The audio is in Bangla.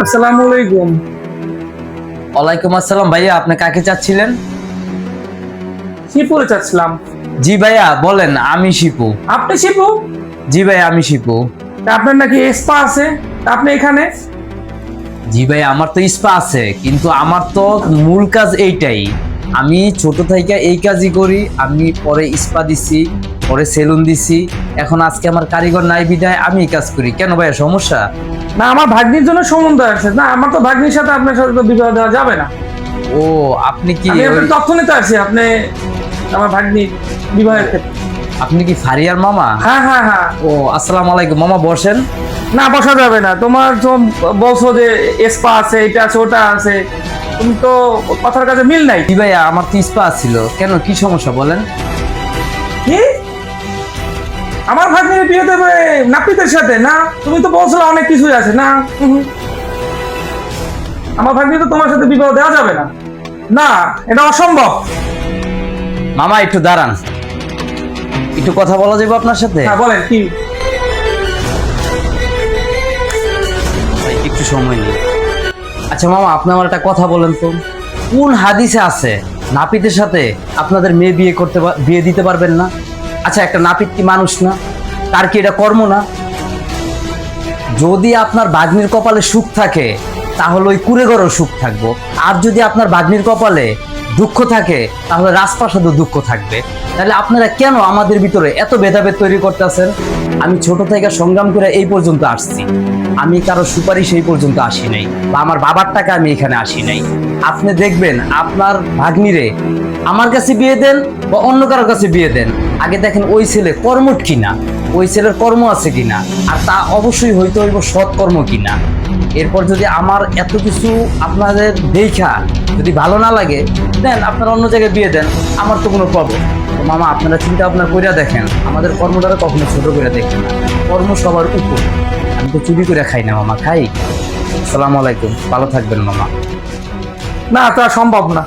আসসালামু আলাইকুম। ওয়ালাইকুম আসসালাম। ভাইয়া আপনি কাকে চাচ্ছিলেন? শিপুরে চাচ্ছিলাম। জি ভাইয়া বলেন, আমি শিপু। আপনি শিপু? জি ভাইয়া আমি শিপু। তা আপনার নাকি স্পা আছে, তা আপনি এখানে? জি ভাইয়া আমার তো স্পা আছে, কিন্তু আমার তো মূল কাজ এইটাই। আমি ছোট থেকে এই কাজই করি। আমি পরে স্পা দিছি, পরে সেলুন দিছি, এখন আজকে আমার কারিগর নাই বিধায় আমি এই কাজ করি। কেন ভাইয়া সমস্যা? না, আমার ভাগ্নির জন্য সম্বন্ধ আছে। না, আমার তো ভাগ্নির সাথে আপনার সাথে তো বিবাহ দেওয়া যাবে না। ও আপনি কি আমি আপনার তথ্য নিতে আসছি, আপনি আমার ভাগ্নি বিবাহের ক্ষেত্রে। আপনি কি ফারিয়ার মামা? হ্যাঁ হ্যাঁ হ্যাঁ। ও আসসালামু আলাইকুম মামা, বসেন। না, বসা যাবে না। তোমার তো বলছো যে স্পা আছে, এটা আছে, ওটা আছে, তুমি তো কথার কাছে মিল নাই। জি ভাইয়া আমার তো স্পা ছিল, কেন কি সমস্যা বলেন? কি আমার ভাগ্নির বিয়ে দেবে নাপিতের সাথে? না, তুমি তো বলছিলে অনেক কিছুই আছে। না, আমার ভাগ্নি তো তোমার সাথে বিবাহ দেওয়া যাবে না। না, এটা অসম্ভব। মামা একটু দাঁড়ান, একটু কথা বলা যাবে আপনার সাথে? হ্যাঁ বলেন কি? একটু সময় নেই। আচ্ছা মামা, আপনি আমার একটা কথা বলেন তো, কোন হাদিসে আছে নাপিতের সাথে আপনাদের মেয়ে বিয়ে দিতে পারবেন না? আচ্ছা একটা নাপিত কি মানুষ না? তার কি এটা কর্ম না? যদি আপনার ভাগ্নির কপালে সুখ থাকে তাহলে ওই কুড়ে ঘরেও সুখ থাকবো, আর যদি আপনার ভাগ্নির কপালে দুঃখ থাকে তাহলে রাজপ্রাসাদও দুঃখ থাকবে। তাহলে আপনারা কেন আমাদের ভিতরে এত ভেদাভেদ তৈরি করতেছেন? আমি ছোট থেকে সংগ্রাম করে এই পর্যন্ত আসছি। আমি কারো সুপারিশ এই পর্যন্ত আসি নাই, বা আমার বাবার টাকা আমি এখানে আসি নাই। আপনি দেখবেন আপনার ভাগ্নিরে আমার কাছে বিয়ে দেন বা অন্য কারোর কাছে বিয়ে দেন, আগে দেখেন ওই ছেলে কর্মঠ কিনা, ওই ছেলের কর্ম আছে কিনা, আর তা অবশ্যই হইতে হইব সৎ কর্ম কিনা। এরপর যদি আমার এত কিছু আপনাদের দেখা যদি ভালো না লাগে, দেন আপনারা অন্য জায়গায় বিয়ে দেন, আমার তো কোনো প্রবলেম। তো মামা আপনারা চিন্তা ভাবনা করে দেখেন, আমাদের কর্মটারে কখনো ছোট করে দেখেন না, কর্ম সবার উপর। আমি তো চুরি করে খাই না মামা, খাই। আসসালামু আলাইকুম, ভালো থাকবেন মামা। না, তা সম্ভব না।